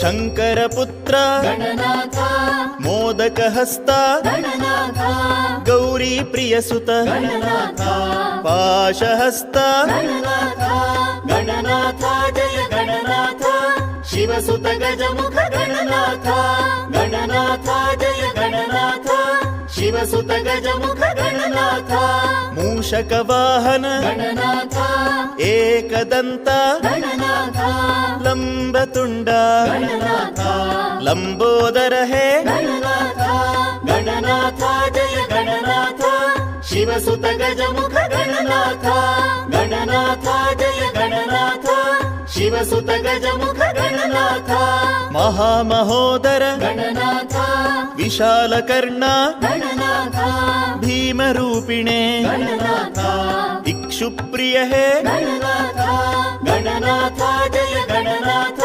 शङ्करपुत्र गणनाथ मोदकहस्त गणनाथ गौरीप्रियसुत गणनाथ पाशहस्त गणनाथ गणनाथ जय गणनाथ शिवसुत गजमुख गणनाथ गणनाथ जय गणनाथ शिवसुत गजमुख गणनाथ मूषकवाहन गणनाथ एकदन्त गणनाथ लम्बतुण्ड गणनाथ लम्बोदर हे गणनाथ गणनाथ जय गणनाथ शिवसुत गजमुख गणनाथ गणनाथ जय गणनाथ शिवसुत गजमुख गणनाथ महामहोदर गणनाथ विशालकर्ण गणनाथ भीमरूपिणे गणनाथ इक्षुप्रिय हे गणनाथ गणनाथ जय गणनाथ